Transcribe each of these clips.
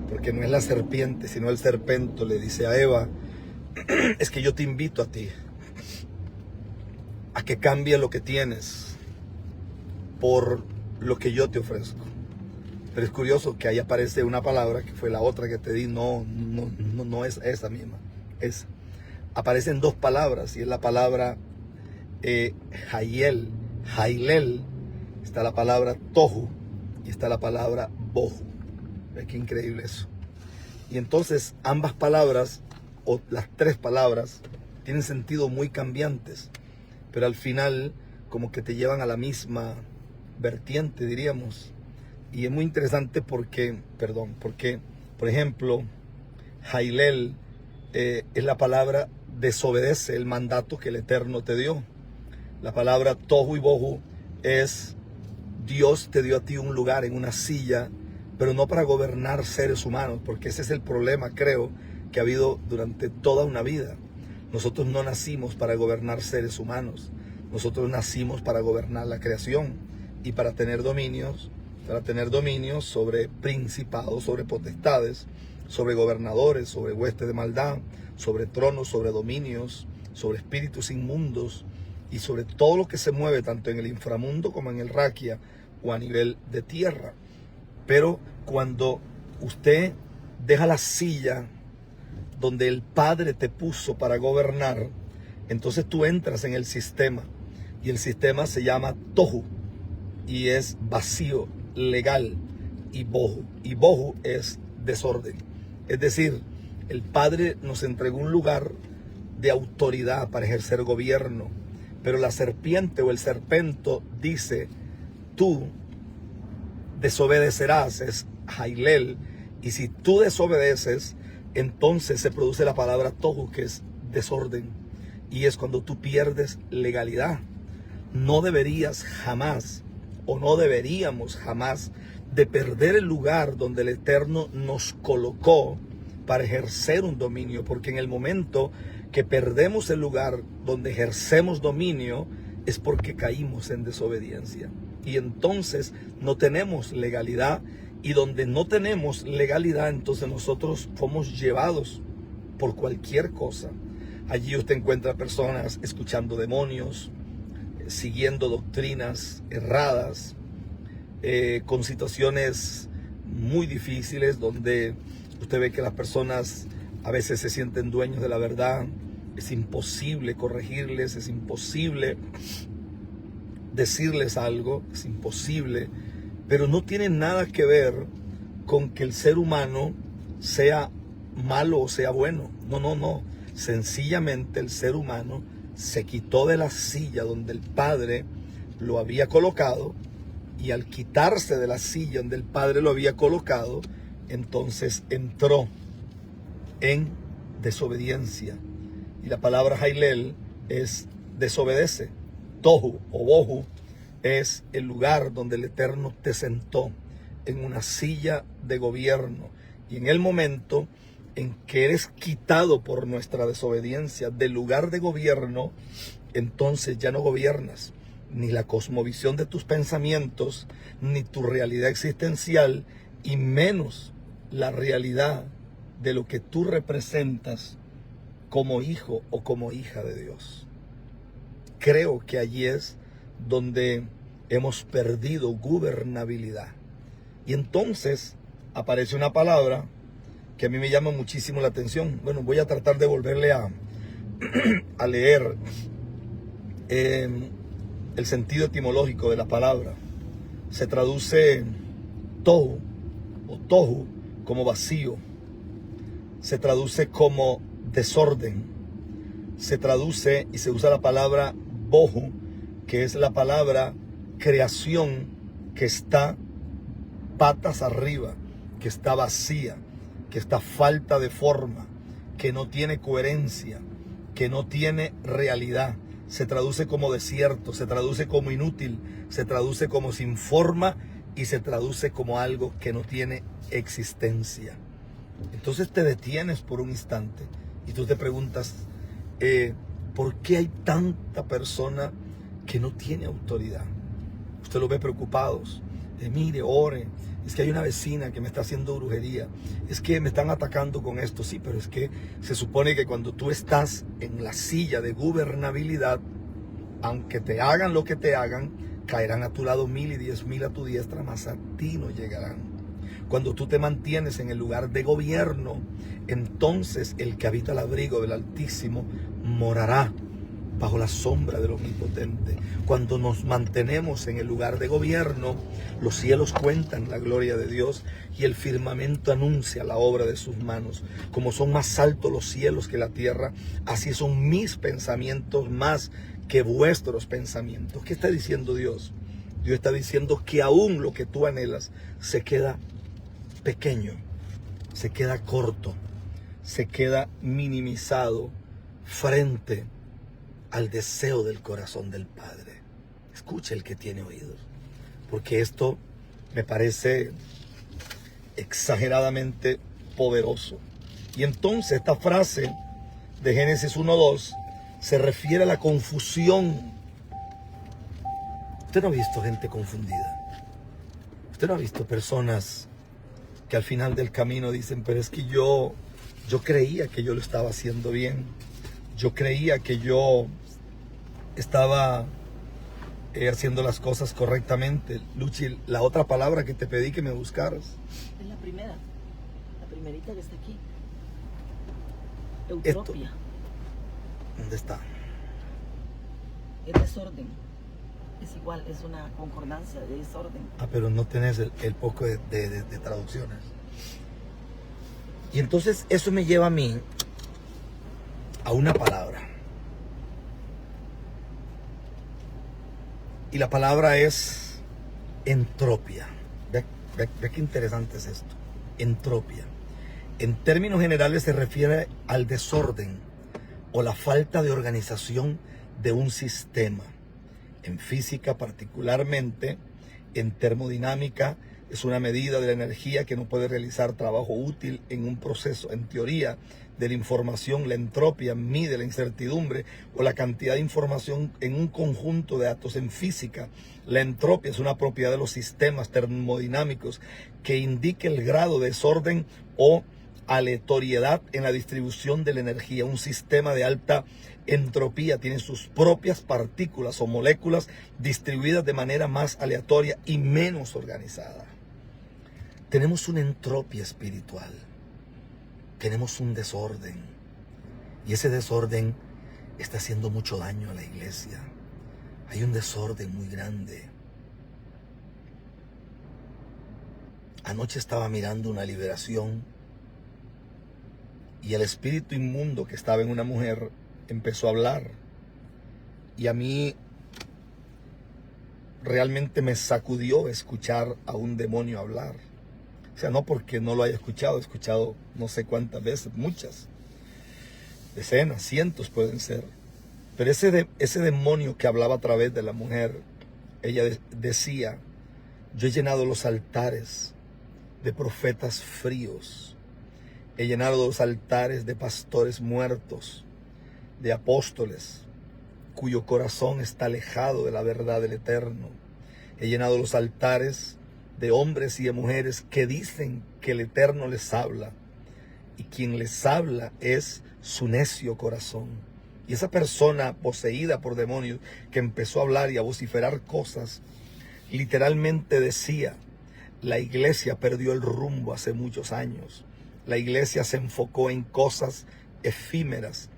porque no es la serpiente, sino el serpento, le dice a Eva, es que yo te invito a ti, a que cambie lo que tienes por lo que yo te ofrezco. Pero es curioso que ahí aparece una palabra que fue la otra que te di, no es esa misma. Aparecen dos palabras y es la palabra Jailel. Está la palabra Tohu y está la palabra Bohu. ¿Ves qué increíble eso? Y entonces ambas palabras, o las tres palabras, tienen sentido muy cambiantes, pero al final como que te llevan a la misma vertiente, diríamos. Y es muy interesante porque, por ejemplo, Jailel es la palabra desobedece el mandato que el Eterno te dio. La palabra Tohu y Bohu es Dios te dio a ti un lugar en una silla, pero no para gobernar seres humanos, porque ese es el problema, creo, que ha habido durante toda una vida. Nosotros no nacimos para gobernar seres humanos, nosotros nacimos para gobernar la creación y para tener dominios sobre principados, sobre potestades, sobre gobernadores, sobre huestes de maldad, sobre tronos, sobre dominios, sobre espíritus inmundos y sobre todo lo que se mueve tanto en el inframundo como en el raquia o a nivel de tierra. Pero cuando usted deja la silla donde el Padre te puso para gobernar, entonces tú entras en el sistema y el sistema se llama Tohu y es vacío, legal, y Bohu es desorden. Es decir, el Padre nos entregó un lugar de autoridad para ejercer gobierno, pero la serpiente o el serpento dice, tú desobedecerás, es Jailel, y si tú desobedeces, entonces se produce la palabra Tohu, que es desorden, y es cuando tú pierdes legalidad. No deberías jamás, o no deberíamos jamás, de perder el lugar donde el Eterno nos colocó para ejercer un dominio, porque en el momento que perdemos el lugar donde ejercemos dominio es porque caímos en desobediencia y entonces no tenemos legalidad, y donde no tenemos legalidad entonces nosotros somos llevados por cualquier cosa. Allí usted encuentra personas escuchando demonios, siguiendo doctrinas erradas, con situaciones muy difíciles donde usted ve que las personas a veces se sienten dueños de la verdad. Es imposible corregirles, es imposible decirles algo, es imposible, pero no tiene nada que ver con que el ser humano sea malo o sea bueno. No. Sencillamente el ser humano se quitó de la silla donde el Padre lo había colocado, y al quitarse de la silla donde el Padre lo había colocado, entonces entró en desobediencia. Y la palabra Jailel es desobedece. Tohu o Bohu es el lugar donde el Eterno te sentó en una silla de gobierno. Y en el momento en que eres quitado por nuestra desobediencia del lugar de gobierno, entonces ya no gobiernas ni la cosmovisión de tus pensamientos, ni tu realidad existencial, y menos la realidad de lo que tú representas como hijo o como hija de Dios. Creo que allí es donde hemos perdido gobernabilidad. Y entonces aparece una palabra que a mí me llama muchísimo la atención. Bueno, voy a tratar de volverle a leer el sentido etimológico de la palabra. Se traduce tohu o tohu como vacío. Se traduce como desorden. Se traduce y se usa la palabra bohu, que es la palabra creación que está patas arriba, que está vacía, que está falta de forma, que no tiene coherencia, que no tiene realidad. Se traduce como desierto, se traduce como inútil, se traduce como sin forma y se traduce como algo que no tiene existencia. Entonces te detienes por un instante y tú te preguntas, ¿por qué hay tanta persona que no tiene autoridad? Usted lo ve preocupados, mire, ore. Es que hay una vecina que me está haciendo brujería. Es que me están atacando con esto. Sí, pero es que se supone que cuando tú estás en la silla de gobernabilidad, aunque te hagan lo que te hagan, caerán a tu lado 1000 y 10.000 a tu diestra, mas a ti no llegarán. Cuando tú te mantienes en el lugar de gobierno, entonces el que habita el abrigo del Altísimo morará bajo la sombra del Omnipotente. Cuando nos mantenemos en el lugar de gobierno, los cielos cuentan la gloria de Dios y el firmamento anuncia la obra de sus manos. Como son más altos los cielos que la tierra, así son mis pensamientos más que vuestros pensamientos. ¿Qué está diciendo Dios? Dios está diciendo que aún lo que tú anhelas se queda pequeño, se queda corto, se queda minimizado frente al deseo del corazón del Padre. Escuche el que tiene oídos, porque esto me parece exageradamente poderoso. Y entonces esta frase de Génesis 1:2 se refiere a la confusión. Usted no ha visto gente confundida. Usted no ha visto personas que al final del camino dicen, pero es que yo creía que yo lo estaba haciendo bien. Yo creía que yo estaba haciendo las cosas correctamente. Luchi, la otra palabra que te pedí que me buscaras. Es la primerita que está aquí. Eutropia. ¿Dónde está? Es desorden. Es igual, es una concordancia de desorden. Ah, pero no tenés el poco de traducciones. Y entonces eso me lleva a mí a una palabra. Y la palabra es entropia. Ve qué interesante es esto. Entropia. En términos generales se refiere al desorden o la falta de organización de un sistema. En física particularmente, en termodinámica, es una medida de la energía que no puede realizar trabajo útil en un proceso. En teoría de la información, la entropia mide la incertidumbre o la cantidad de información en un conjunto de datos. En física, la entropia es una propiedad de los sistemas termodinámicos que indica el grado de desorden o aleatoriedad en la distribución de la energía. Un sistema de alta entropía tiene sus propias partículas o moléculas distribuidas de manera más aleatoria y menos organizada. Tenemos una entropía espiritual, tenemos un desorden, y ese desorden está haciendo mucho daño a la iglesia. Hay un desorden muy grande. Anoche estaba mirando una liberación y el espíritu inmundo que estaba en una mujer empezó a hablar, y a mí realmente me sacudió escuchar a un demonio hablar. O sea, no porque no lo haya escuchado, he escuchado no sé cuántas veces, muchas, decenas, cientos pueden ser. Pero ese demonio que hablaba a través de la mujer, ella decía, yo he llenado los altares de profetas fríos, he llenado los altares de pastores muertos, de apóstoles cuyo corazón está alejado de la verdad del Eterno. He llenado los altares de hombres y de mujeres que dicen que el Eterno les habla, y quien les habla es su necio corazón. Y esa persona poseída por demonios que empezó a hablar y a vociferar cosas, literalmente decía, la iglesia perdió el rumbo hace muchos años. La iglesia se enfocó en cosas efímeras,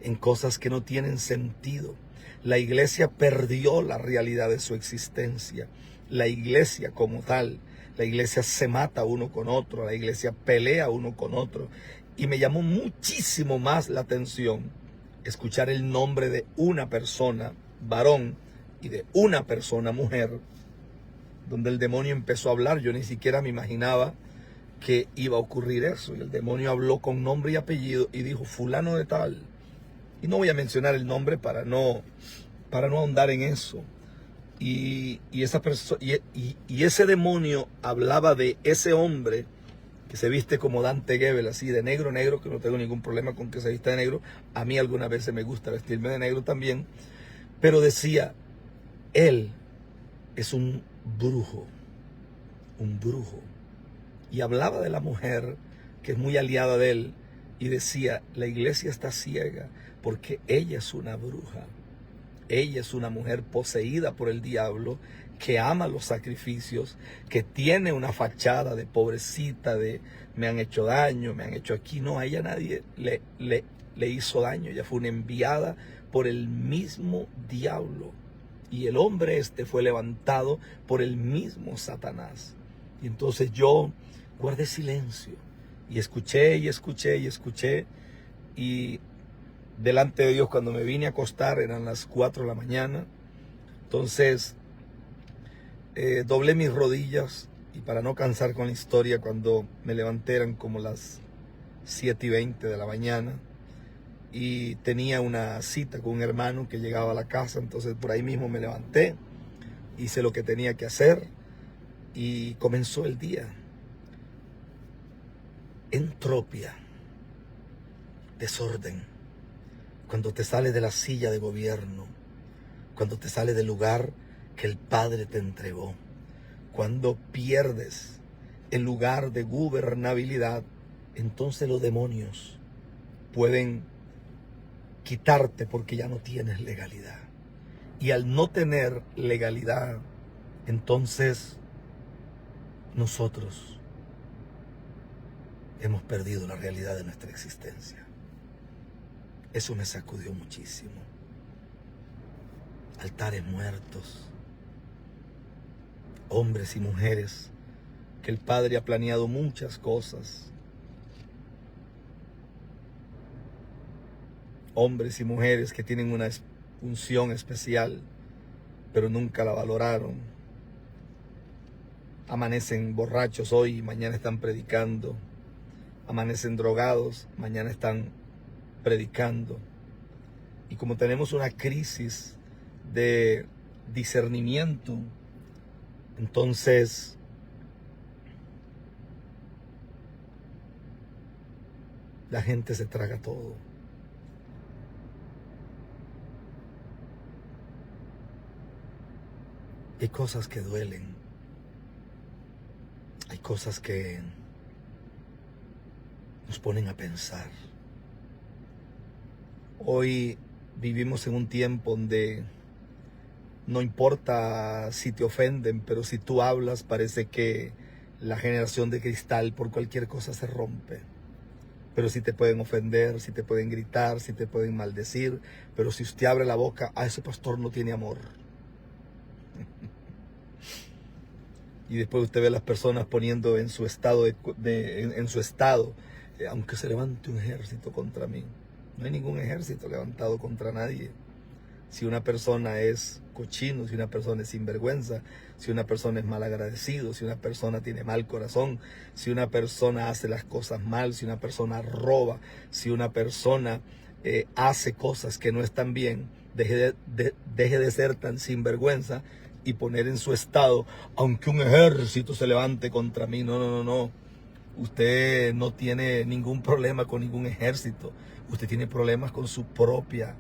en cosas que no tienen sentido. La iglesia perdió la realidad de su existencia. La iglesia como tal, la iglesia se mata uno con otro, la iglesia pelea uno con otro. Y me llamó muchísimo más la atención escuchar el nombre de una persona varón y de una persona mujer, donde el demonio empezó a hablar. Yo ni siquiera me imaginaba que iba a ocurrir eso. Y el demonio habló con nombre y apellido y dijo, fulano de tal. Y no voy a mencionar el nombre para no ahondar en eso. Y ese demonio hablaba de ese hombre que se viste como Dante Gebel, así de negro, que no tengo ningún problema con que se vista de negro. A mí algunas veces me gusta vestirme de negro también. Pero decía, él es un brujo. un brujo. Y hablaba de la mujer, que es muy aliada de él, y decía, la iglesia está ciega porque ella es una bruja. Ella es una mujer poseída por el diablo, que ama los sacrificios, que tiene una fachada de pobrecita, de me han hecho daño, me han hecho aquí. No, a ella nadie le hizo daño. Ella fue una enviada por el mismo diablo. Y el hombre este fue levantado por el mismo Satanás. Y entonces yo guardé silencio y escuché y escuché y escuché. Y delante de Dios, cuando me vine a acostar, eran las 4 de la mañana. Entonces doblé mis rodillas, y para no cansar con la historia, cuando me levanté eran como las 7:20 de la mañana. Y tenía una cita con un hermano que llegaba a la casa. Entonces por ahí mismo me levanté, hice lo que tenía que hacer y comenzó el día. Entropía, desorden. Cuando te sales de la silla de gobierno, cuando te sales del lugar que el Padre te entregó, cuando pierdes el lugar de gobernabilidad, entonces los demonios pueden quitarte porque ya no tienes legalidad. Y al no tener legalidad, entonces nosotros hemos perdido la realidad de nuestra existencia. Eso me sacudió muchísimo. Altares muertos, hombres y mujeres que el Padre ha planeado muchas cosas. Hombres y mujeres que tienen una función especial, pero nunca la valoraron. Amanecen borrachos hoy, mañana están predicando. Amanecen drogados, mañana están predicando. Y como tenemos una crisis de discernimiento, entonces la gente se traga todo. Hay cosas que duelen. Hay cosas que nos ponen a pensar. Hoy vivimos en un tiempo donde no importa si te ofenden, pero si tú hablas, parece que la generación de cristal por cualquier cosa se rompe. Pero si te pueden ofender, si te pueden gritar, si te pueden maldecir, pero si usted abre la boca, ese pastor no tiene amor. Y después usted ve a las personas poniendo en su estado, aunque se levante un ejército contra mí. No hay ningún ejército levantado contra nadie. Si una persona es cochino, si una persona es sinvergüenza, si una persona es malagradecido, si una persona tiene mal corazón, si una persona hace las cosas mal, si una persona roba, si una persona hace cosas que no están bien, deje de ser tan sinvergüenza y poner en su estado, aunque un ejército se levante contra mí. No. Usted no tiene ningún problema con ningún ejército. Usted tiene problemas con su propia